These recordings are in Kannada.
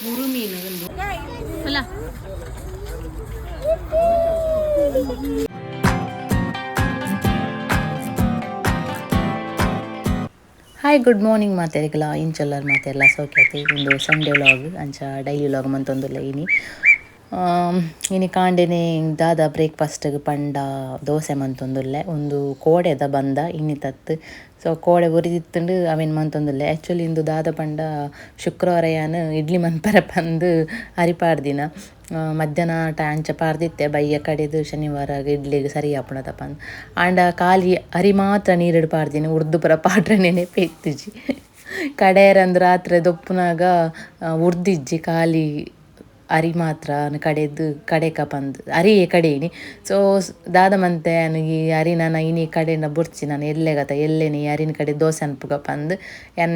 ಮೂರು ಮೀನು ಅಲ್ಲ. ಹಾಯ್ ಗುಡ್ ಮಾರ್ನಿಂಗ್ ಮಾತಾಡಿಕಲ್ಲ ಇಂಚಲ್ಲರ್ ಮಾತೆಲ್ಲ ಸೌಖ್ಯತೆ ಒಂದು ಸಂಡೇ ವ್ಲಾಗ್ ಅಂಚ ಡೈಲಿ ವ್ಲಾಗ್ ಮಂತೊಂದುಲ್ಲ ಇನಿ ಕಾಂಡೆನೆ ದಾದ ಬ್ರೇಕ್ಫಾಸ್ಟ್ಗೆ ಪಂಡ ದೋಸೆ ಮಂತೊಂದುಲ್ಲೆ ಒಂದು ಕೋಡೆದ ಬಂದ ಇನ್ನಿತತ್ತು ಸೊ ಕೋಡೆ ಉರಿದಿತ್ತುಂಡು ಅವೇನು ಮಂತೊಂದುಲ್ಲೆ ಆ್ಯಕ್ಚುಲಿ ಇಂದು ದಾದ ಪಂಡ ಶುಕ್ರವಾರ ಯಾನು ಇಡ್ಲಿ ಮನ್ಪರ ಬಂದು ಅರಿಪಾಡ್ದಿನ ಮಧ್ಯಾಹ್ನ ಅಂಚ ಪಾರ್ದಿತ್ತೆ ಬಯ್ಯ ಕಡೆದು ಶನಿವಾರ ಇಡ್ಲಿಗೆ ಸರಿ ಆಪುಣದಪ್ಪ ಆಂಡ ಖಾಲಿ ಅರಿ ಮಾತ್ರ ನೀರಿಡು ಪಾಡ್ದಿನಿ ಉರ್ದು ಪುರ ಪಾಡ್ರೆ ನೆನೆಪೆ ಇತ್ತಿಜ್ಜಿ ಕಡೆಯರಂದು ರಾತ್ರಿ ದೊಪ್ಪುನಾಗ ಉರ್ದಿಜ್ಜಿ ಖಾಲಿ ಅರಿ ಮಾತ್ರ ಕಡೆದು ಕಡೆಕ ಬಂದು ಅರಿಯೇ ಕಡೆಯಿನಿ ಸೊ ದಾದ ಮಂತೆ ನನಗೆ ಅರಿ ನಾನು ಇನಿ ಕಡೆನ ಬುಡ್ಚಿ ನಾನು ಎಲ್ಲೆಗತ ಎಲ್ಲೇನಿ ಅರಿನ ಕಡೆ ದೋಸೆ ಅನ್ಪುಗ ಬಂದು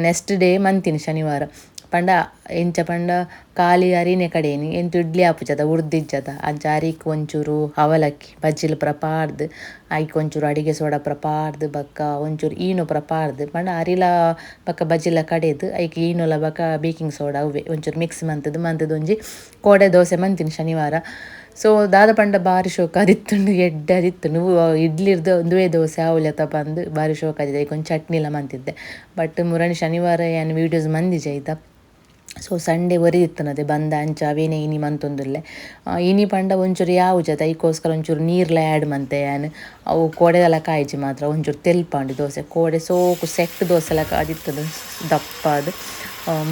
ನೆಕ್ಸ್ಟ್ ಡೇ ಮಂತೀನಿ ಶನಿವಾರ ಪಂಡ ಎಂಚ ಪಂಡ ಖಾಲಿ ಅರಿನೇ ಕಡೆನಿ ಎಂತು ಇಡ್ಲಿ ಆಪುಜದ ಉರ್ದಿಜ್ಜದ ಅಂಚ ಅರಿಕ್ ಒಂಚೂರು ಅವಲಕ್ಕಿ ಬಜ್ಜಿಲ್ ಪುರ ಪಾಡ್ದು ಐಕ್ ಒಂಚೂರು ಅಡಿಗೆ ಸೋಡಾ ಪುರ ಪಾಡ್ದು ಬಕ್ಕ ಒಂಚೂರು ಈನು ಪುರ ಪಾಡ್ದು ಪಂಡ ಅರಿಲ ಬಕ್ಕ ಬಜ್ಜಿಲ ಕಡೆದು ಐಕ್ ಈನುಲ ಬಕ್ಕ ಬೇಕಿಂಗ್ ಸೋಡಾ ಅವೇ ಒಂಚೂರು ಮಿಕ್ಸ್ ಮಂತದ್ದು ಒಂಜಿ ಕೋಡೆ ದೋಸೆ ಮಂತೀನಿ ಶನಿವಾರ. ಸೊ ದಾದ ಪಂಡ ಬಾರಿ ಶೋಕ ಅದಿತ್ತುಂಡು ಎಡ್ಡೆ ಅದಿತ್ತುಂಡು ಇಡ್ಲಿರ್ದು ಒಂದುವೇ ದೋಸೆ ಅವಲತ್ತ ಬಂದು ಬಾರಿ ಶೋಕ ಅದಿದೆ ಈಗ ಒಂದು ಚಟ್ನಿಲ ಮಂತಿದ್ದೆ ಬಟ್ ಮುರಣಿ ಶನಿವಾರ ಏನು ವೀಡಿಯೋಸ್ ಮಂದಿಜೆ ಆಯ್ತಾ. ಸೊ ಸಂಡೇ ಒರಿದಿತ್ತನದೆ ಬಂದ ಅಂಚ ಅವೇನೇ ಇನಿ ಮಂತೊಂದುಲ್ಲೆ ಇನಿ ಪಂಡ ಒಂಚೂರು ಯಾವ ಜೊತೆ ಐಕೋಸ್ಕರ ಒಂಚೂರು ನೀರ್ಲ ಆ್ಯಡ್ ಮಂತೆ ಏನು ಅವು ಕೋಡೆದೆಲ್ಲ ಕಾಯ್ಜಿ ಮಾತ್ರ ಒಂಚೂರು ತೆಲ್ಪಾಂಡು ದೋಸೆ ಕೋಡೆ ಸೋಕು ಸೆಟ್ ದೋಸೆ ಎಲ್ಲ ಆದಿತ್ತದು ದಪ್ಪ ಅದು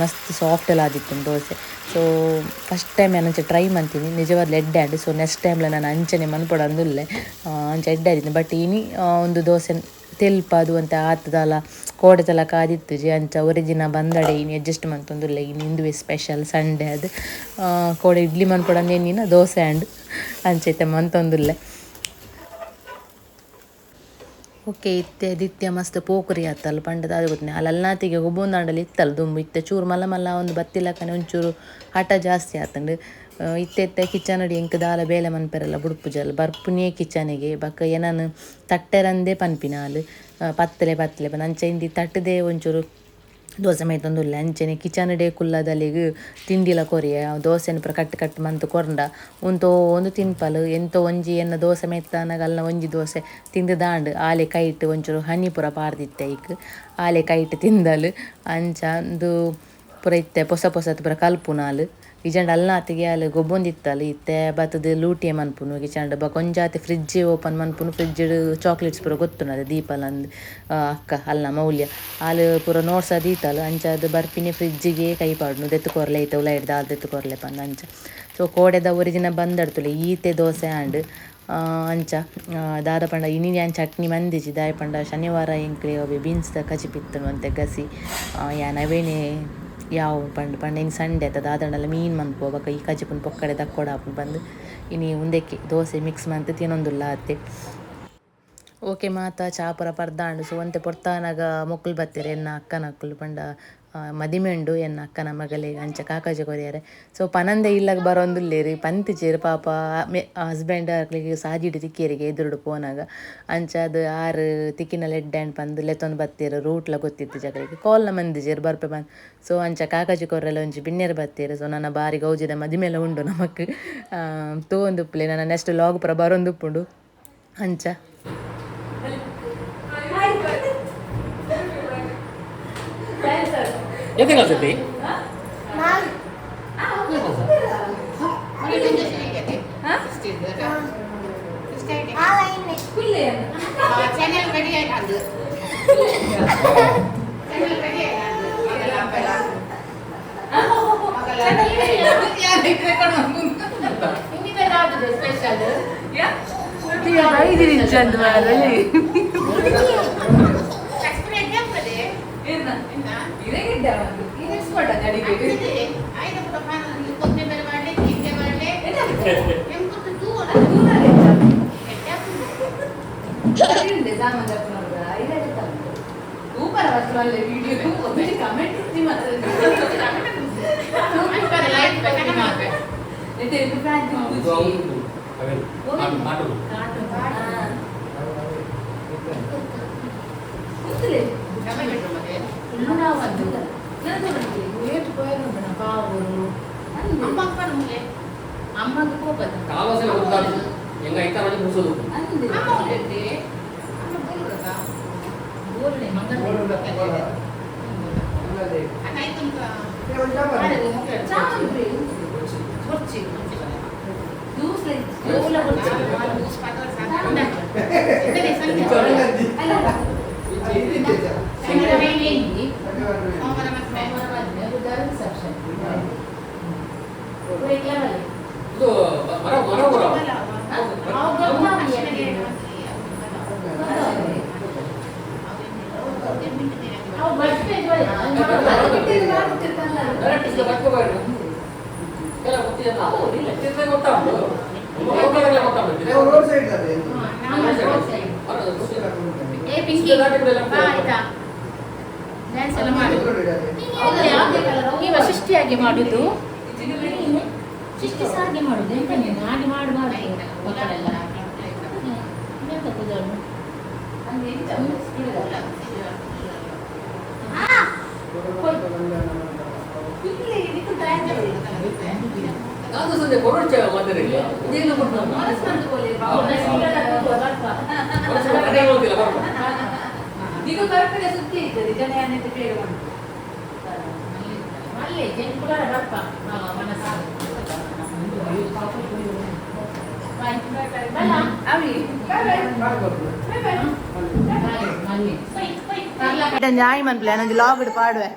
ಮಸ್ತ್ ಸಾಫ್ಟ್ ಎಲ್ಲ ಆದಿತ್ತು ದೋಸೆ. ಸೊ ಫಸ್ಟ್ ಟೈಮ್ ನಾನು ಅಂಚೆ ಟ್ರೈ ಮಾಡ್ತೀನಿ ನಿಜವಾದ ಎಡ್ಡೆ ಆಡಿ ಸೊ ನೆಕ್ಸ್ಟ್ ಟೈಮ್ಲ ನಾನು ಅಂಚನೆ ಮನ್ಪಡ ಅಂದುಲ್ಲೆ ಅಂಚೆ ಎಡ್ಡೆ ಆದಿತ್ತು ಬಟ್ ಇನಿ ಒಂದು ದೋಸೆ ತೆಲ್ಪದು ಅಂತ ಆತದಲ್ಲ ಕೋಡೆದೆಲ್ಲ ಕಾದಿತ್ತು ಜಿ ಅಂಚ ಒರಿಜಿನ ಬಂದಡೆ ಇನಿ ಅಡ್ಜಸ್ಟ್ ಮಂತೊಂದುಲ್ಲೆ ಇನ್ನು ಇಂದುವೆ ಸ್ಪೆಷಲ್ ಸಂಡೇ ಅದು ಕೋಡೆ ಇಡ್ಲಿ ಮನ್ಪಡ ನೆನ್ನಿನ ದೋಸೆ ಆ್ಯಂಡ್ ಅಂಚೈತೆ ಮಂತೊಂದುಲ್ಲೆ. ಓಕೆ ಇತ್ತೆ ದಿತ್ಯ ಮಸ್ತ್ ಪೋಕುರಿ ಆತಲ್ಲ ಪಂಡದ ಅದು ಗೊತ್ತನೆ ಅಲ್ಲನಾತಿಗೆ ಗೊಬ್ಬೊಂದಾಂಡಲ್ಲಿ ಇತ್ತಲ್ಲ ದುಂಬು ಇತ್ತೆ ಚೂರು ಮಲ್ಲ ಮಲ್ಲ ಒಂದು ಬತ್ತಿಲಕ್ಕನೆ ಒಂಚೂರು ಹಠ ಜಾಸ್ತಿ ಆತಂಡು ಇತ್ತೆ ಕಿಚನ್ ಅಡಿ ಎಂಕ್ ದಾಲ ಬೇಲೆ ಮನ್ಪೆರಲ್ಲ ಬುಡ್ಪುಜಲ್ ಬರ್ಪುನಿಯೇ ಕಿಚನಿಗೆ ಬಕ್ಕ ಏನಾನು ತಟ್ಟೆರಂದೇ ಪನ್ಪಿನಾಲು ಪತ್ತಲೆ ಪನ್ ಅಂಚೆ ಇಂದಿ ತಟ್ಟದೆ ಒಂಚೂರು ದೋಸೆ ಮೈತೊಂದುಲ್ಲೆ ಅಂಚೆನೆ ಕಿಚನ್ ಡೇ ಕುಲ್ಲದಲ್ಲಿಗೆ ತಿಂಡಿಲ ಕೊರಿಯ ದೋಸೆನ ಪುರ ಕಟ್ಟು ಮಂತು ಕೊರ್ಂಡ ಒಂದು ತಿನ್ಪಲು ಎಂತೋ ಒಂಜಿ ಎನ್ನ ದೋಸೆ ಮೆತ್ತನಾಗಲ್ಲ ಒಂಜಿ ದೋಸೆ ತಿಂದು ದಾಂಡು ಆಲೆ ಕೈಟ್ ಒಂಚೂರು ಹನಿ ಪುರ ಪಾರ್ದಿತ್ತೆ ಈಗ ಆಲೆ ಕೈಟ್ ತಿಂದಲು ಅಂಚ ಅಂದು ಪುರ ಇತ್ತೆ ಪೊಸತು ಪುರ ಕಲ್ಪುನಾಲು ಇಜಂಡ್ ಅಲ್ನಾತಿಗೆ ಅಲ್ಲಿ ಗೊಬ್ಬೊಂದಿತ್ತಲ್ಲ ಇತ್ತೆ ಬತ್ತದ ಲೂಟಿಯ ಮನ್ಪುನು ಕಿಚಂಡ್ ಕೊಂಜಾತಿ ಫ್ರಿಡ್ಜ್ ಓಪನ್ ಮನ್ಪುನು ಫ್ರಿಡ್ಜ್ ಚಾಕ್ಲೇಟ್ಸ್ ಪೂರ ಗೊತ್ತುನದು ದೀಪಲಂದು ಅಕ್ಕ ಅಲ್ಲ ಮೌಲ್ಯ ಅಲ್ಲಿ ಪೂರ ನೋಡ್ಸದೀತಲ್ಲ ಅಂಚ ಅದು ಬರ್ಪಿನಿ ಫ್ರಿಡ್ಜಿಗೆ ಕೈ ಪಾಡ್ನು ದೆತ್ತುಕೊರ್ಲೆ ಐತೆ ಉಲ ಹಿಡ್ದು ಅದು ದೆತ್ತುಕೊರ್ಲೆ ಪಂದ ಅಂಚ. ಸೊ ಕೋಡೆದ ಒರಿಜಿನ ಬಂದಡ್ತುಲೆ ಈತೆ ದೋಸೆ ಆಂಡ್ ಅಂಚ ದಾದ ಪಂಡ ಇನಿ ಯಾನ್ ಚಟ್ನಿ ಮಂದಿಜಿ ದಾಯ ಪಂಡ ಶನಿವಾರ ಎಂಕ್ಲೆ ಅವೆ ಬೀನ್ಸ್ದ ಕಚಿಪಿತ್ತನು ಅಂತೆ ಗಸಿ ಯಾನ್ ಅವೇನೇ ಯಾವ ಪಂಡ ಇನ್ನು ಸಂಡೆ ಆಯ್ತದ ಆದಣ್ಣೆಲ್ಲ ಮೀನು ಮನ್ಪು ಬಕ್ಕ ಈ ಕಜಿಪುನ ಪೊಕ್ಕಡೆ ದಕ್ಕೊಡ ಹಾಪು ಬಂದು ಇನ್ನು ಒಂದಕ್ಕೆ ದೋಸೆ ಮಿಕ್ಸ್ ಮಂತ್ ತಿನ್ನೊಂದುಲ್ಲ ಅತ್ತೆ. ಓಕೆ ಮಾತ ಚಾಪುರ ಪರ್ದಾಂಡು ಸೊ ಒಂತೆ ಪೊರ್ತಾನಾಗ ಮೊಕ್ಕಲು ಬತ್ತೀರಿ ಎನ್ನ ಅಕ್ಕನ ಅಕ್ಕಲು ಪಂಡ ಮದಿಮೆಂಡು ಎನ್ನ ಅಕ್ಕನ ಮಗಲೆ ಅಂಚ ಕಾಕಾಜಿ ಕೊರಿಯಾರೆ. ಸೊ ಪನಂದೆ ಇಲ್ಲಾಗ ಬರೋಂದುಲ್ಲೇರಿ ಪಂತಿಚೇರು ಪಾಪ ಹಸ್ಬೆಂಡ್ ಆಗ್ಲಿಗೆ ಸಾಜಿಡು ತಿಕ್ಕೇರಿಗೆ ಎದುರುಡು ಪೋನಾಗ ಅಂಚ ಅದು ಆರು ತಿಕ್ಕಿನಲ್ಲಿ ಎಡ್ಡ್ಯಾಂಡ್ ಪಂದು ಲೆತ್ತೊಂದು ಬತ್ತೀರು ರೂಟ್ಲ ಗೊತ್ತಿತ್ತು ಜಗಳಿಗೆ ಕಾಲ್ನ ಮಂದಿಜೇರು ಬರ್ಪೆ ಬಂದು. ಸೊ ಅಂಚ ಕಾಕಾಜಿ ಕೊರ್ರೆಲ್ಲ ಒಂಚಿ ಬಿನ್ನೆರು ಬತ್ತೀರು. ಸೊ ನನ್ನ ಬಾರಿ ಗೌಜಿದ ಮದಿಮೆಲ್ಲ ಉಂಡು ನಮಕ್ ತೋಂದುಪ್ಪಲೆ ನನ್ನ ನೆಕ್ಸ್ಟ್ ಲಾಗ್ ಪುರ ಬರೋಂದುಪ್ಪುಂಡು ಅಂಚ. Ya tinggal sedih. Channel ready ആയിട്ടുണ്ട്. Channel ready ആയിട്ടുണ്ട്. ഞാൻ record നോക്കുന്നു. ഇനി തരാതെ സ്പെഷ്യൽ. യാ. Dia bayi jadi jadwal ni. అమ్మకు పోపదు కావాల్సిన ఉంటారు ఇంకా అయితే అని కూర్చోదు అమ్మ ఉంటే అమ్మ బోలు కదా బోలునే మంగళ అన్నైతే ఇంకా చాలు వచ్చి జ్యూస్ లేదు బోల వచ్చి జ్యూస్ పాటలు సాధారణ ఇతనే సంఖ్య సంఖ్య వేయండి సోమవారం బుధవారం రిసెప్షన్ ఇప్పుడు ఎట్లావాలి ಇದು ಮರ ಮರ ಮರ ಶಿಷ್ಟಿಯಾಗಿ ಮಾಡುದು ಶಿಷ್ಟಿ ಸಾಗಿ ಮಾಡುದು ಎಂತ ನೀನು ಹಾಗೆ ಮಾಡಬಾರ್ದು ಮಕ್ಕಳೆಲ್ಲ ಎಂತ ಕೂದಲು ನಾನು ಸಂಜೆ ಕೊರಚ ಮಾದರಿಲ್ಲ ಇದೇನು ಕೊಟ್ಟು ಈಗ ಬರ್ಪಡೆ ಸುದ್ದಿ ಇದ್ದದೆ ಜನ ಅನ್ನಿಟ್ಟು ಕೇಳಿ ಮಲ್ಲಿ ಜಂಕುಳ ಬರ್ಪ ಮನಸ್ಸು ಜಾಯಿ ಮನ್ಪ್ಲೆ ನಂದು ಲಾಗ್ ಪಾಡುವೆ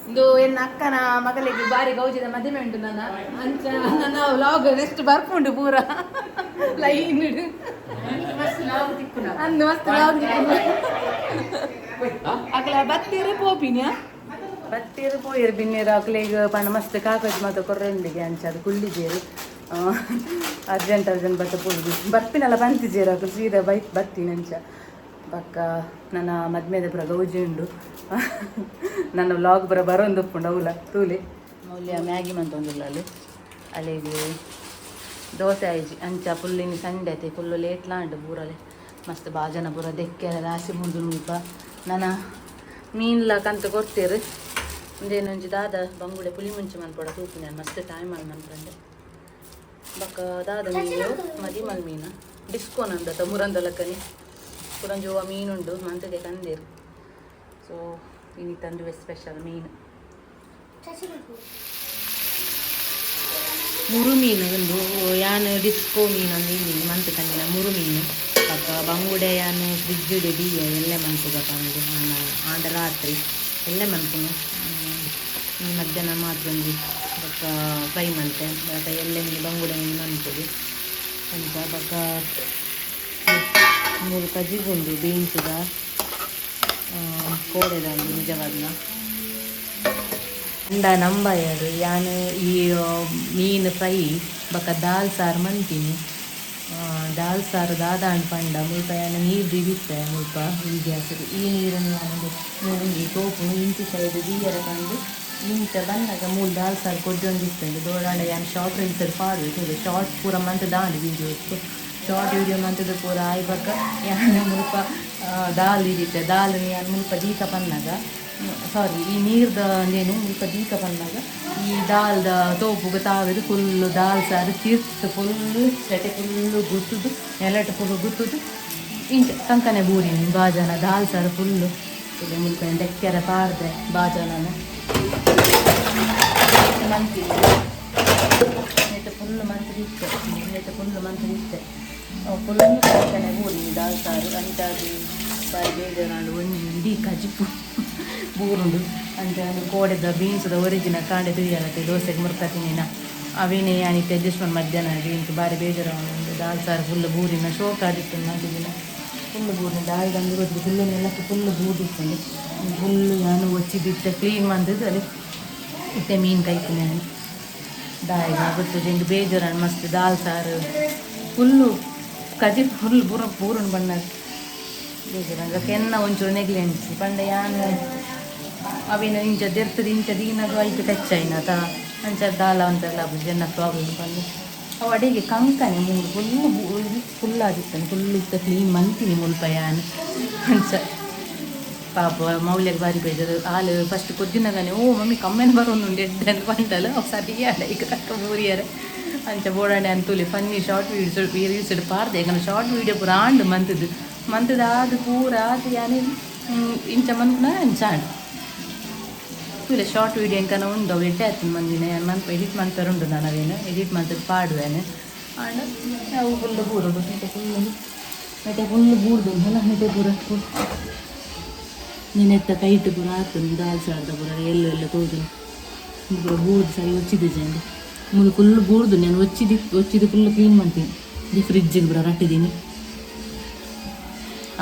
ಇದು ಎನ್ನ ಅಕ್ಕನ ಮಗಳಿಗೆ ಬಾರಿ ಗೌಜಿದ ಮದುವೆ ಉಂಟು ನನ್ನ ಅಂಚ ನನ್ನ ಲಾಗ್ ನೆಕ್ಸ್ಟ್ ಬರ್ಪುಂಡು ಪೂರ ಲೈನ್ ಅಂದು ಮಸ್ತ್ ಲಾಗ್ ಅಕ್ಲ ಬತ್ತೀರು ಪೋಪಿನ್ಯಾ ಬತ್ತೀರು ಪೋಯಿರು ಬಿನ್ನೇರು ಅಕ್ಲೆಗ್ ಪನ ಮಸ್ತ್ ಕಾಕಜ್ ಮಾತ ಕೊರ್ರೆಂಡಿಗೆ ಅಂಚ ಅದು ಕುಳ್ಳಿಜೇರು ಅರ್ಜೆಂಟ್ ಬತ್ತ ಪುಳ್ಳಿ ಬರ್ಪಿನಲ್ಲ ಬಂತಿಜೇರು ಅಕ್ಲು ಸೀದಾ ಬೈಕ್ ಬತ್ತೀನಿ ಅಂಚ ಪಕ್ಕ ನನ್ನ ಮದ್ಮೆದ ಪುರ ಗೌಜಿ ಉಂಡು ನನ್ನ ವ್ಲಾಗ್ ಪುರ ಬರೋಂದು ಉಪ್ಪುಂಡು ಅವಲ ತೂಲೆ ಮೌಲ್ಯ ಮ್ಯಾಗಿ ಮಂತೊಂದುಲ್ಲ ಅಲ್ಲಿಗೆ ದೋಸೆ ಆಯ್ಜಿ ಅಂಚ ಫುಲ್ಲಿನ ಸಂಡೆ ಐತೆ ಫುಲ್ಲು ಲೇಟ್ಲಾಂಡು ಪೂರಲೆ ಮಸ್ತ್ ಬಾಜನ ಪೂರ ದೆಕ್ಕೆಲ್ಲ ರಾಸಿ ಮುಂದು ನೂಪ ನನ್ನ ಮೀನ್ಲ ಕಂತು ಕೊಡ್ತೀರು ಒಂದೇನೊಂಜಿ ದಾದ ಬಂಗುಡೆ ಪುಳಿ ಮುಂಚೆ ಮನ್ಪೊಡ ತೂಪು ನಾನು ಮಸ್ತ್ ಟೈಮ್ ಅಲ್ಲಿ ಮನ್ಪಂಡೆ ಬಕ್ಕ ದಾದ ಮೀನು ಮದಿಮಲ್ ಮೀನು ಡಿಸ್ಕೋನ್ ಅಂದತ ಮುರಂದಲಕ್ಕನಿ ಪುರಂಜೋವ ಮೀನುಂಡು ಮಂತಗೆ ಕಂದಿರು ಸೊ ಇನಿ ತಂದು ಸ್ಪೆಷಲ್ ಮೀನು ಮುರು ಮೀನು ಒಂದು ಯಾನು ಡಿಸ್ಕೋ ಮೀನು ಒಂದು ಇಲ್ಲಿ ಮಂತ್ ಕಂದಿನ ಮುರು ಮೀನು ಪಕ್ಕ ಬಂಗುಡೆ ಯಾನು ಫ್ರಿಜ್ ಡಿಯ ಎಲ್ಲೇ ಮನ್ಪುಗಪ್ಪ ಅಂದು ನಾನು ಆಂಡ ರಾತ್ರಿ ಎಲ್ಲೇ ಮನ್ಪುನು ಈ ಮಧ್ಯಾಹ್ನ ಮಾತ್ರ ಒಂದು ಪಕ್ಕ ಫ್ರೈ ಮಂತೆ ಬಕ್ಕ ಎಲ್ಲೇ ಮೀನು ಬಂಗುಡೆ ಮೀನು ಮನ್ಪುದು ಅಂತ ಪಕ್ಕ ಮೂರು ಕಜಿಗುಂಡು ಬೀನ್ಸ್ದ ಕೋಡೆದ ನಿಜವಾದ ಅಂಡ ನಂಬಾಯರು ಯಾನು ಈ ಮೀನು ಫ್ರೈ ಬಕ್ಕ ದಾಲ್ ಸಾರು ಮಂತೀನಿ ದಾಲ್ ಸಾರು ದಾದಾಂಡ್ ಪಂಡ ಮುಲ್ಪ ಯಾನು ನೀರು ಬಿಡುತ್ತೆ ಮುಲ್ಪ ಈ ಗ್ಯಾಸರು ಈ ನೀರನ್ನು ನಾನು ಮೂಂಗಿ ತೋಪು ಇಂಚು ಸೈಡ್ ದೀಯರ ಬಂದು ಇಂಚ ಬಂದಾಗ ಮೂರು ದಾಲ್ ಸಾರು ಕೊಡ್ಡೊಂದಿಸ್ತಂಡು ದೋಡಾಂಡ ಯಾನು ಶಾರ್ಟ್ ರೀಲ್ಸರ್ ಪಾಡು ಶಾರ್ಟ್ ಪೂರ ಮಂತ್ ದಾಂಡು ವೀಡಿಯೋ ಇತ್ತು ಶಾರ್ಟ್ ವೀಡಿಯೋ ಮಂತದ ಪೂರ ಆಯ್ಬಕ್ಕ ಯಾನು ಮುಲ್ಪ ದಾಲ್ ಇರುತ್ತೆ ದಾಲ್ ಯಾನು ಮುಲ್ಪ ದೀಕ ಪನ್ನಾಗ ಸಾರಿ ಈ ನೀರ್ದೇನು ಮುಲ್ಪ ದೀಕ ಪನ್ನಾಗ ಈ ದಾಲ್ದ ತೋಪುಗ ತಾವೆದು ಫುಲ್ಲು ದಾಲ್ ಸಾರು ತಿರ್ತು ಫುಲ್ಲು ಸೆಟೆ ಫುಲ್ಲು ಗುತ್ತುದು ನೆಲಟು ಫುಲ್ಲು ಗುತ್ತುದು ಇಂಚ ಕಂಕನೆ ಬೂರಿನಿ ಬಾಜನ ದಾಲ್ ಸಾರು ಫುಲ್ಲು ಇದು ಮುಲ್ಪ ಡೆಕ್ಕೆರ ಪಾರ್ದೆ ಬಾಜನನ ಮಂತಿದೆ ನೆಟ್ಟು ಫುಲ್ಲು ಮಂತಿರಿತ್ತೆ ನೆಟ್ಟು ಫುಲ್ಲು ಮಂತಿರಿತ್ತೆ ಫುಲ್ಲು ಕಂಕನೆ ಬೂರಿನಿ ದಾಲ್ ಸಾರು ಅಂಚಾದು ಬಾರಿ ಬೇಜಾರು ಒಂದು ಇಡೀ ಕಜಿಪು ಬೂರುಂಡು ಅಂತ ಕೋಡೆದ ಬೀನ್ಸ್ದ ಒರಿಜಿನಲ್ ಕಾಂಡೆ ತುಯ್ಯರತ್ತೆ ದೋಸೆಗೆ ಮುರ್ಕತಿನ ಅವೇನೇ ಯಾನಿತ್ತೆ ಅಡ್ಜಸ್ಟ್ ಮಾಡಿ ಮಧ್ಯಾಹ್ನ ಬೀನ್ಸ್ ಬಾರಿ ಬೇಜಾರು ಒಂದು ದಾಲ್ ಸಾರು ಫುಲ್ಲು ಬೂರಿನ ಶೋಕ ಆದಿತ್ತು ನಂತಿದಿನ ಫುಲ್ಲು ಬೂರಿನ ದಾಲ್ ತಂದು ಗೊತ್ತು ಫುಲ್ಲು ನೆಲಕ್ಕೆ ಫುಲ್ಲು ಬೂದಿತ್ತು ಫುಲ್ಲು ನಾನು ಒಚ್ಚಿದಿತ್ತೆ ಕ್ಲೀನ್ ಮಾಡಿದ್ದು ಅಲ್ಲಿ ಇತ್ತೆ ಮೀನು ಕೈತೀನಿ ನಾನು ದಾಯಿಗ ಗೊತ್ತು ಹಿಂಗೆ ಬೇಜಾರು ಮಸ್ತ್ ದಾಲ್ ಸಾರು ಫುಲ್ಲು ಕಜಿ ಫುಲ್ ಪೂರನ್ ಬಣ್ಣ ಬೇಜಾರು ಅಂದ್ರೆ ಕೆನ್ನ ಒಂಚೂರು ನೆಗ್ಲೆನ್ಸಿ ಪಂಡ ಯಾನು ಅವಿನ ಇಂಚ ದೆರ್ತದ ಇಂಚ ದೀನಾಗ ಐದು ಟಚ್ ಆಯ್ನತ ಅಂಚ ದಾಲ ಅಂತೆಲ್ಲ ಜನ ಪ್ರಾಬ್ಲಮ್ ಬಂದು ಅವು ಅಡಿಗೆ ಕಂಕನೆ ಮೂರು ಫುಲ್ ಆಗಿತ್ತಾನೆ ಫುಲ್ ಇತ್ತ ಕ್ಲೀನ್ ಮಂತೀನಿ ಮುಲ್ಪಯಾನ ಅಂಚ ಪಾಪ ಮೌಲ್ಯಗೆ ಬಾರಿ ಬೇಜಾರು ಹಾಲು ಫಸ್ಟ್ ಕೊದ್ದಿನಾಗನೆ ಓ ಮಮ್ಮಿ ಕಮ್ಮೆನ ಬರೋನು ಎಡ್ಡೆ ಅಂತ ಬಂದಲ್ಲ ಅವು ಸರಿಯಾದ ಈಗ ತಕ್ಕ ಮೂರಿಯರೆ ಅಂಚ ಬೋಡಾಣೆ ಅಂತೂಲಿ ಫನ್ನಿ ಶಾರ್ಟ್ ರೀಲ್ಸ್ ಪಾರ್ದೆ ಯಾಕಂದ್ರೆ ಶಾರ್ಟ್ ವೀಡಿಯೋ ಪೂರ ಆಂಡು ಮಂತದಾದ ಪೂರ ಆತು ಯಾನೇ ಇಂಚ ಮನ್ಪುನ ಅಂಚಾಂಡು ತುಲೆ ಶಾರ್ಟ್ ವೀಡಿಯೋ ಎಂಕನ ಉಂಡು ಅವು ಎಡ್ಡೆ ಆಯ್ತು ಮಂದಿನ ಮನ್ಪ ಎಡಿಟ್ ಮಾಡ್ತಾರುಂಡು ನಾನು ಅವೇನು ಎಡಿಟ್ ಮಾಡ್ತದ್ದು ಪಾಡುವೇನು ಆಂಡ ಅವು ಫುಲ್ ಬೂರೋಡು ಮೆಟೆ ಫುಲ್ ಬೂರ್ದು ಅಲ್ಲ ಮೆಟೆ ಪೂರ ನೆನೆತ್ತ ಕೈಟ್ ಪೂರ ಆಗ್ತದೆ ದಾಲ್ ಸಾರ್ದ ಪೂರ ಎಲ್ಲ ತೋದು ಪೂರ ಬೂರ್ದು ಸರಿ ಒಚ್ಚಿದ್ದು ಜಂಡು ಮುಳು ಫುಲ್ ಬೂರ್ದು ನಾನು ಒಚ್ಚಿದ್ದು ಫುಲ್ ಕ್ಲೀನ್ ಮಾಡ್ತೀನಿ ಈ ಫ್ರಿಜ್ಜಿಗೆ ಪೂರ ರಟ್ಟಿದ್ದೀನಿ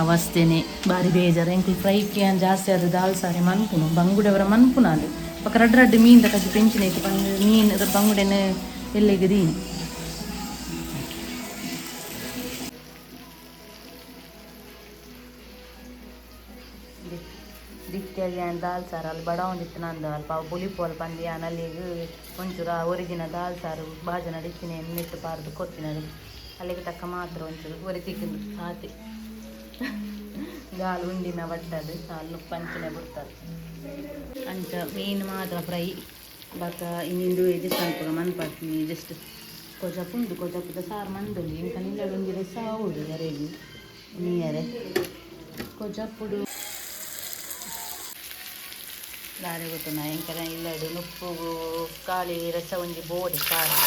ಅವಸ್ಥೆನೆ ಬಾರಿ ಬೇಜಾರು ಎಂಕುಲು ಫ್ರೈ ಕ್ಯಾನ್ ಜಾಸ್ತಿ ಆದ ದಾಲ್ ಸಾರಿ ಮನ್ಪುನು ಬಂಗುಡೆಯವರ ಮನ್ಪುನ ಅದು ಪಕ್ಕ ರಡ್ಡು ಮೀನ್ದ ಕಜ್ಜಿ ಪೆಂಚಿನ ಐತಿ ಮೀನು ಬಂಗುಡೆನ ಎಲ್ಲಿಗೆ ದೀನಿ ದಿಕ್ಕಿಯಾಗಿ ದಾಲ್ ಸಾರು ಅಲ್ಲಿ ಬಡ ಒಂದಿತ್ತು ನಂದು ಅಲ್ಪ ಪುಲಿಪೋಲ್ ಪಂದಿ ಅಲ್ಲಿಗೆ ಒಂಚೂರು ಒರಿಜಿನ ದಾಲ್ ಸಾರು ಬಾಜನ ದಿಕ್ಕಿನ ನೆಟ್ಟು ಪಾರ್ದು ಕೊಡ್ತೀನಿ ಅದು ಅಲ್ಲಿಗೆ ತಕ್ಕ ಮಾತ್ರ ಒಂಚೂರು ಒರಿತಿಕ್ಕಿಂದು ಆತಿ ಗಾಲು ಉಂಡಿನ ಬಟ್ಟದು ಅಲ್ಲಿ ಪಂಚಿನ ಬಿಡ್ತದೆ ಅಂಚ ಮೀನು ಮಾತ್ರ ಫ್ರೈ ಬಕ ಇನ್ನಿಂದು ಜಸ್ಟ್ ಅನ್ಪಗ ಮನ್ಪಾಡ್ತೀನಿ ಜಸ್ಟ್ ಕೊಜಪುದ ಸಾರು ಮಂದೊಲಿ ಇಂಕ ನಿಲ್ಲಡು ಒಂದಿದೆ ಸಾವುಡು ಎರೆಗಿ ನೀಯರೆ ಕೊಜಪುಡು ದಾರಿ ಗೊತ್ತು ನಾ ಎಂಕನ ಇಲ್ಲಡು ನುಪ್ಪುಗು ಖಾಲಿ ರಸ ಒಂಜಿ ಬೋಡಿ ಸಾರು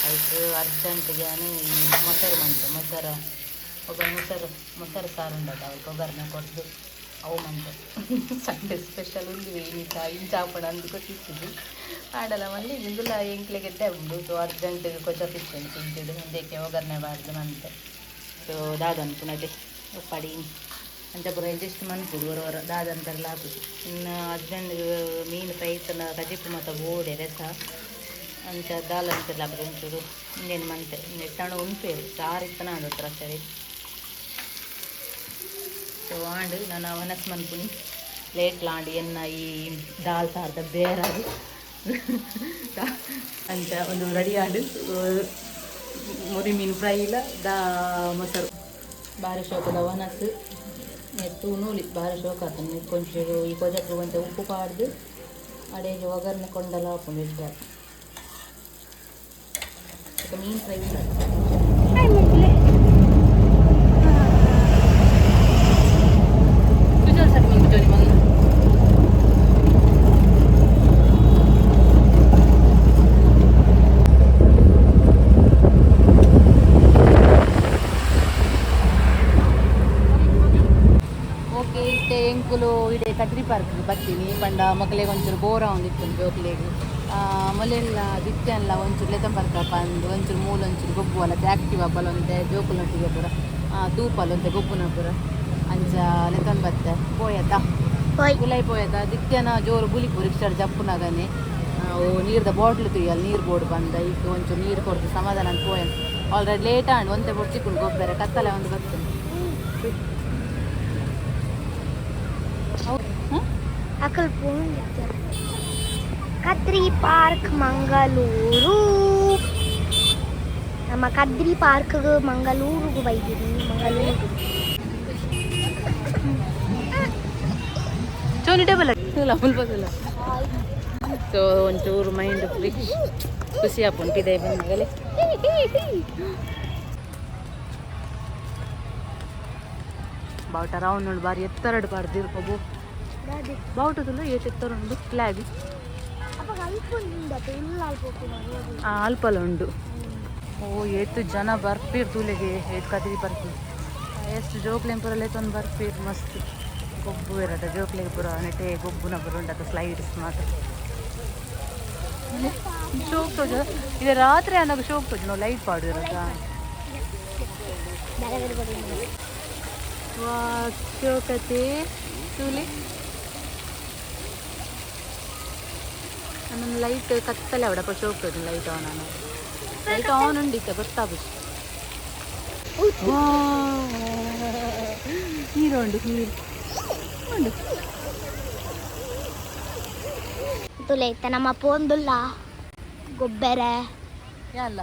ಅದಕ್ಕೆ ಅರ್ಜೆಂಟ್ಗೆ ಮೊಸರು ಒಬ್ಬ ಮೊಸರು ಸಾರು ಉಂಟದ ಅವ್ರಿಗೆ ಒಗ್ಗರಣೆ ಕೊಟ್ಟು ಅವು ಮಂತ ಸಂಡೆ ಸ್ಪೆಷಲ್ ಉಂಡು ಇಂಚಾಪಡ ಅಂದು ಕೊಟ್ಟಿದ್ದು ಆಡಲ್ಲ ಮಲ್ಲಿ ಇಂದುಲ ಎಂಕ್ಲೆಗೆ ಉಂಡು ಸೊ ಅರ್ಜೆಂಟಿಗೆ ಕೊಚ್ಚಪಿತ್ತು ತಿಂತಿದ್ದು ಹಿಂದಕ್ಕೆ ಒಗ್ಗರಣೆ ಬಾರ್ದು ಮಂತೆ ಸೊ ದಾದನ್ ಪುನಃ ಉಪ್ಪಾಡಿ ಅಂತ ಪುರ ಜಸ್ಟ್ ಮನ್ಪುಡು ಹೊರ ದಾದಂತೆಲ್ಲ ಹಾಕುದು ಇನ್ನು ಅರ್ಜೆಂಟ್ ಮೀನು ಫ್ರೈ ತನ ಕಜಿಪ್ಪು ಮತ್ತು ಬೋಡೆ ರಸ ಅಂಚ ದಾಲ್ ಅಂತೆಲ್ಲ ಹಾಕಿದೆ ಒಂಚೂರು ಇನ್ನೇನು ಮಂತೆ ನೆಟ್ಟಣ ಉಂಟು ಸಾರು ಇತ್ತನ ಅದು ಹತ್ರ ಸರಿ ಸೊ ಆಂಡು ನಾನು ಅವನಸ್ ಮನ್ಪುನಿ ಲೇಟ್ಲಾಂಡು ಎನ್ನ ಈ ದಾಲ್ ಸಾರ್ದ ಬೇರಾದು ಅಂಚ ಒಂದು ರೆಡಿ ಆಡು ಮುರಿ ಮೀನು ಫ್ರೈ ಇಲ್ಲ ಮೊಸರು ಬಾರಿ ಶೋಕದ ಅವನಸ್ ನೆತ್ತು ನೂಲಿ ಬಾರಿ ಶೋಕ ಆಗ್ತದೆ ಕೊಂಚೂರು ಈ ಕೊಜಕ್ಕೆ ಕೊಂಚ ಉಪ್ಪು ಪಾಡ್ದು ಅಡಿಗೆ ಒಗ್ಗರಣೆ ಕೊಂಡೆಲ್ಲ ಹಾಕೊಂಡು ಇಡ್ತಾರೆ ಮೀನು ಫ್ರೈ ಇಲ್ಲ ಎಂಕುಲು ಇಡೆ ಕದ್ರಿ ಪಾರ್ಕ್ ಬರ್ತೀನಿ ಪಂಡ ಮಕ್ಕಳಿಗೆ ಒಂಚೂರು ಬೋರ ಒಂದಿತ್ತು ಜೋಕ್ಲೆಗೆ ಮೊಲೆಲ್ಲ ದಿತ್ತೆಲ್ಲ ಒಂಚೂರು ಲೆತಂ ಬರ್ಕಪ್ಪ ಅಂದು ಒಂಚೂರು ಮೂಲ ಒಂಚೂರು ಗೊಬ್ಬು ಅಲ್ಲ ಆ್ಯಕ್ಟಿವ್ ಹಬ್ಬಲ್ಲ ಒಂತೆ ಜೋಕುಲೊಟ್ಟಿಗೆ ಪುರ ತೂಪಲ್ಲ ಒಂತೆ ಗೊಬ್ಬುನ ಪುರ ಅಂಚ ಲೆತಂ ಬತ್ತೆ ಪೋಯತ ಗುಲಾಯಿ ಪೋಯತ ದಿತ್ತೆನ ಜೋರು ಗುಲಿಪು ರಿಕ್ಷಾಡ್ ಜಪ್ಪುನಾಗನೆ ನೀರ್ದ ಬಾಟ್ಲು ತುಯ್ಯಲ್ಲ ನೀರು ಬೋರ್ಡ್ ಬಂದ ಈಗ ಒಂಚೂರು ನೀರು ಕೊಡ್ತು ಸಮಾಧಾನ ಅಂತ ಪೋಯ ಆಲ್ರೆಡಿ ಲೇಟ್ ಆಂಡು ಒಂತೆ ಬೊಟ್ಟು ಚಿಕ್ಕುಂಡು ಗೊಬ್ಬರ ಕತ್ತಲೆ ಒಂದು ಬರ್ತೇನೆ ಕದ್ರಿ ಪಾರ್ಕ್ ಮಂಗಳೂರು ನಮ್ಮ ಕದ್ರಿ ಪಾರ್ಕ್ ಮಂಗಳೂರಿಗೆ ಬೈದಿರಿ ಮಂಗಳೂರು ಚೋನಿ ಟೇಬಲ್ ಇಲ್ಲ ಮುಲ್ಬಲ್ಲ ಸೊ ಒಂಚೂರು ಮೈಂಡ್ ಫ್ರೀಶ್ ಖುಷಿ ಆಪುಂಟಿದೆ ಬಂದಾಗಲೇ ಬಾವುಟ ರೌಂಡ್ ನೋಡಿ ಬಾರಿ ಎತ್ತರಡು ಪಾಡ್ದಿರ್ಬೋದು ಬಾವುಟದಲ್ಲ ಎಷ್ಟು ಎತ್ತರ ಉಂಡು ಫ್ಲಾಗ್ ಅಲ್ಪಲ್ಲ ಉಂಡು ಓ ಎಷ್ಟು ಜನ ಬರ್ಪೀರ್ ತೂಲೆಗೆ ಎಷ್ಟು ಕದ್ರಿ ಬರ್ಪೀರ್ ಎಷ್ಟು ಜೋಕ್ಲೆನ್ ಪುರ ಲೆತೊಂದು ಬರ್ಪೀರ್ ಮಸ್ತ್ ಗೊಬ್ಬು ಇರೋದ ಜೋಕ್ಲೆಗೆ ಪುರ ನೆಟೆ ಗೊಬ್ಬುನ ಪುರ ಉಂಟದ ಸ್ಲೈಡ್ಸ್ ಮಾತ್ರ ಶೋಕ್ ತೋಜ ಇದು ರಾತ್ರಿ ಅನ್ನೋದು ಶೋಕ್ ತೋಜ ನಾವು ಲೈಟ್ ಪಾಡಿರೋದ ವಾ ಶೋಕತೆ ತೂಲಿ ನಮ್ಮನ್ನು ಲೈಟ್ ಕತ್ತಲೆ ಅವಡಪ್ಪ ಶೋಕ್ತದೆ ಲೈಟ್ ಆನ್ ಉಂಡಿತ್ತೆ ಗೊತ್ತಾಗುತ್ತೆ ನೀರು ಉಂಡು ತುಲೆ ನಮ್ಮ ಪೋಂದುಲ್ಲ ಗೊಬ್ಬರ ಯಾಲ್ಲ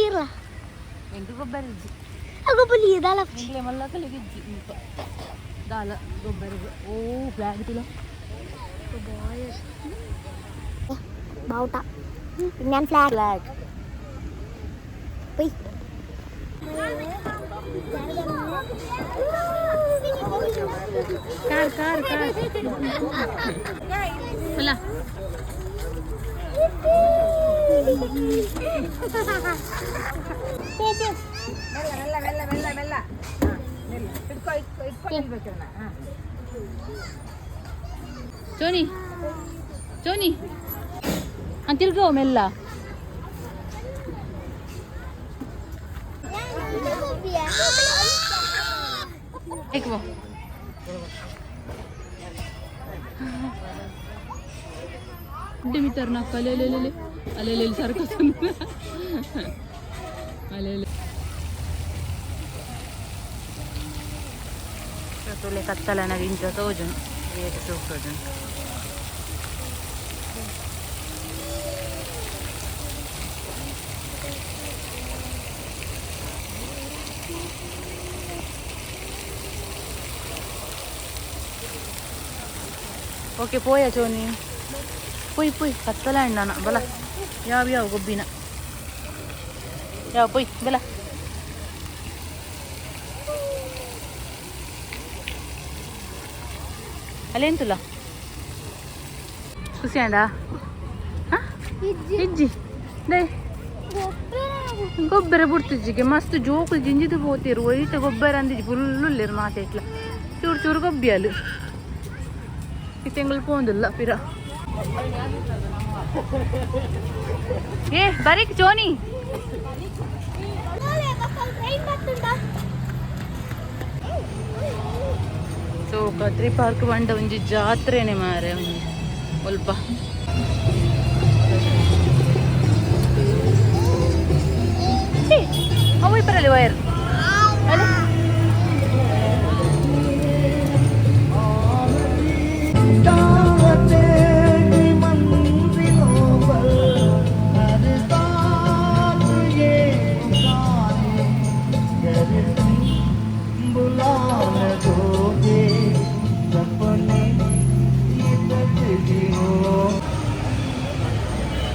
ಇರ ಎಂಟು ಗೊಬ್ಬರ ಇಜ್ಜಿ ಗೊಬ್ಬರ ಇದಾಲ ಇಂಗ್ಲೇ ಮಲ್ಲ ಕಲಿಗೆ ಇಜ್ಜಿ ದಾಲ ಗೊಬ್ಬರ ಓ ಫ್ಲಾಗ್ ತಿಲ ಬಾವುಟ ഞാൻ ഫ്ലാഗ് പോയി കാർ അല്ല ಜೋನಿ ತಿರ್ಗೋ ಮೆಲ್ಲ मीटर ना अले सर्कस अले तुले कत्तलना विंच तोजन वेट सोजन ओके पोया चोनी पोई कत्तला अंडाना बला याव गोब्बिना याव पोई बला अलेंतुला खुशी अंडा इज्जी दे ಗೊಬ್ಬರ ಬುಡ್ತಿಜ್ಜಿಗೆ ಮಸ್ತ್ ಜೋಕು ಜಿಂಜಿದು ಹೋತಿರು ಒಯ್ಟ ಗೊಬ್ಬರ ಅಂದಿಜ್ಜಿ ಫುಲ್ಲು ಮಾತೆ ಇಟ್ಲ ಚೂರು ಗೊಬ್ಬಿಯಲು ತಿಂಗಳು ಪೋಂದಿಲ್ಲ ಪಿರ ಬರೀಕ್ ಜೋನಿ ಸೊ ಕದ್ರಿ ಪಾರ್ಕ್ ಬಂಡ ಒಂಜಿ ಜಾತ್ರೆನೆ ಮಾರೆ ಸ್ವಲ್ಪ ಅವು ಇಬ್ಬರಲ್ಲಿ ವೈರ್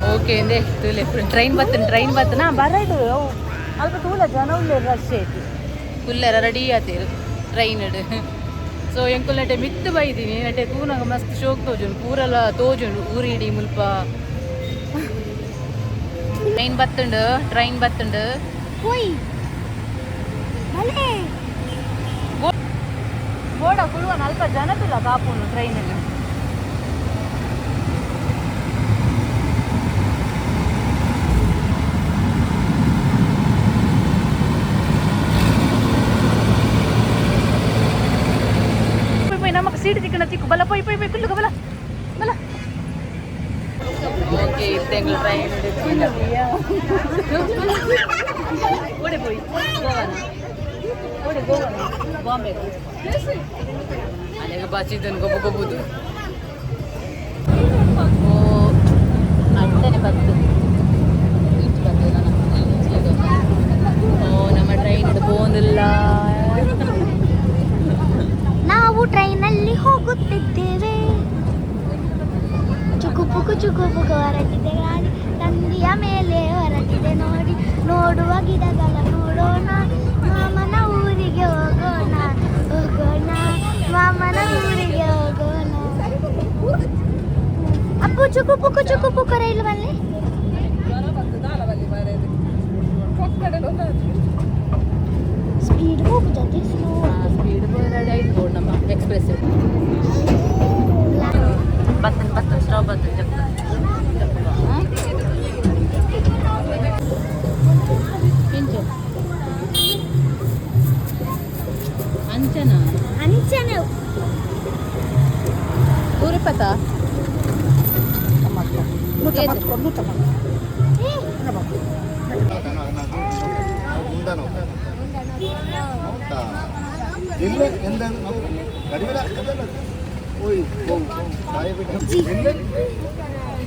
ಓಕೆ ಅಂದೆ ತುಲೆ ಟ್ರೈನ್ ಬತ್ತನ ಬರಡು ಅವು ಅಲ್ಪ ತೂಲ ಜನ ಉಳ್ಳೇರು ರಶ್ ಐತಿ ಫುಲ್ಲರ ರೆಡಿ ಆತೀರು ಟ್ರೈನ್ ಸೊ ಎಂಕುಲ್ ಮಿತ್ತು ಬೈದೀನಿ ನಟೆ ತೂನಾಗ ಮಸ್ತ್ ಶೋಕ್ ತೋಜುಂಡು ಪೂರಲ ತೋಜುಂಡು ಊರಿಡಿ ಮುಲ್ಪ ಟ್ರೈನ್ ಬತ್ತುಂಡು ಬೋಡ ಕುಳುವನ ಅಲ್ಪ ಜನತಿಲ್ಲ ಕಾಪುನು ಟ್ರೈನಲ್ಲಿ ನಮಗೆ ಸೀಟ್ ತಿಕ್ಕಣ ತಿಕ್ಕು ಬಲ ಪೈ ಕುಳ್ಳುಗ ಬಲ ಬಲ ಓಕೆ ತೆಂಗ್ಳು ಟ್ರೈನ್ ಓಡೆ ಪೋಯಿ ಗೋವಾನ ಬಾಂಬೆ ಅಲ್ಲಿಗೆ ಬಾಚಿದ್ದನು ಗೊಬ್ಬುದು ಓ ಅಂಟನೆ ಬತ್ತು ಓ ನಮ್ಮ ಟ್ರೈನ್ ಹೋಗೋದಿಲ್ಲ ನಾವು ಟ್ರೈನಲ್ಲಿ ಹೋಗುತ್ತಿದ್ದೇವೆ ಚುಕುಪುಕು ಹೊರಟಿದೆ ಗಾಡಿ ತಂದಿಯ ಮೇಲೆ ಹೊರಟಿದೆ ನೋಡಿ ನೋಡುವ ಗಿಡಗಳ ನೋಡೋಣ ಮಾಮನ ಊರಿಗೆ ಹೋಗೋಣ ಮಾಮನ ಊರಿಗೆ ಹೋಗೋಣ ಅಪ್ಪು ಚುಕುಪುಕು ರೈಲು ಬಲ್ಲಿ ಸ್ಪೀಡ್ ಹೋಗ್ತದೆ ಸ್ಪೀಡ್ ರೆಡಿ ಆಯ್ತು ಬೋರ್ಡ್ ನಮ್ಮ ಎಕ್ಸ್ಪ್ರೆಸ್ ಬತ್ತನ್ ಸ್ಟಾಪ್ ಬತ್ತನ್ ಅಂಚನ ಊರಿಪ್ಪತ್ತ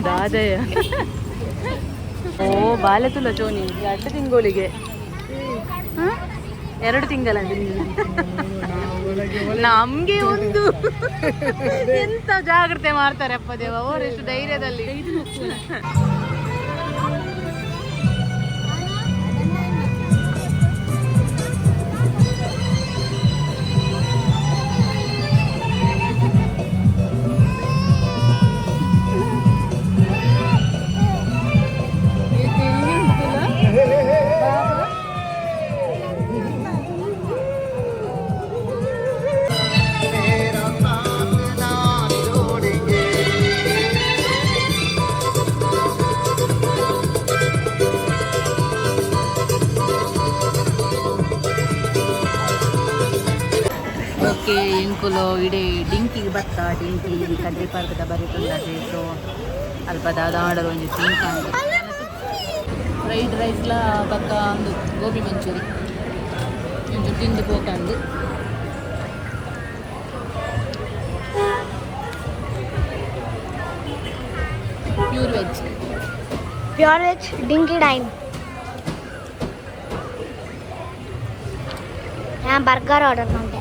దాదయ్య ಓ ಬಾಲೆ ತುಲ ಚೋನಿ 2 ತಿಂಗಳಿಗೆ 2 ತಿಂಗಳ ನಮ್ಗೆ ಒಂದು ಎಂತ ಜಾಗ್ರತೆ ಮಾಡ್ತಾರೆ ಅಪ್ಪ ದೇವ ಅವರು ಎಷ್ಟು ಧೈರ್ಯದಲ್ಲಿ ಓಕೆ ಇಂಕುಲು ಇಡೀ ಡಿಂಕಿಗೆ ಬತ್ತ ಡಿಂಕಿ ಕಡ್ರಿ ಪಾರ್ಕದ ಬರೀತುಂಡದೆ ಸೊ ಅಲ್ಪ ದಾದ ಆರ್ಡರ್ ಒಂದು ತಿಂಕ ಫ್ರೈಡ್ ರೈಸ್ಲ ಪಕ್ಕ ಒಂದು ಗೋಬಿ ಮಂಚೂರಿ ಒಂದು ತಿಂದು ಹೋಗಂದು ಪ್ಯೂರ್ ವೆಜ್ ಡಿಂಕಿ ಟೈಮ್ ഞാൻ ബർഗർ ഓർഡർ ചെയ്തിട്ടുണ്ട്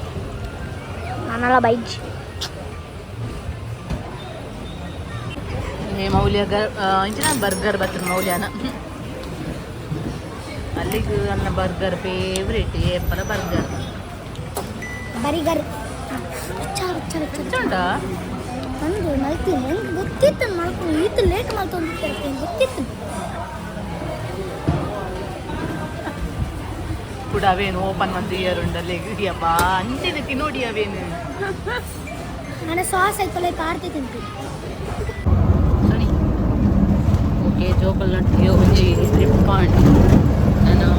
നല്ല ബൈജ് ಮೌಲ್ಯ ಇಂಚಿನ ಬರ್ಗರ್ ಬರ್ತದೆ ಮೌಲ್ಯನ ಅಲ್ಲಿಗೆ ನನ್ನ ಬರ್ಗರ್ ಫೇವ್ರೇಟ್ ಏಪಲ ಬರ್ಗರ್ ಬರಿಗರ್ ಉಂಟಾ ಒಂದು ಮಲ್ತೀನಿ ನಂಗೆ ಗೊತ್ತಿತ್ತು ಮಾಡ್ಕೊಂಡು ಈತ ಲೇಟ್ ಮಾಡ್ಕೊಂಡು ಗೊತ್ತಿತ್ತು ಕೂಡ ಅವೇನು ಓಪನ್ ಮಂತ್ ಇಯರ್ ಉಂಡಲ್ಲಿ ಅಪ್ಪ ಅಂಚಿನಕ್ಕೆ ನೋಡಿ ಅವೇನು ನಾನು ಸಾಸ್ ಐತಲ್ಲ ಕಾರ್ತಿ ತಿಂತೀನಿ ಓಕೆ ಜೋಕಲ್ ನಟ್ಟಿಗೆ ಒಂಜಿ ಟ್ರಿಪ್ ಮಾಡಿ ನಾನು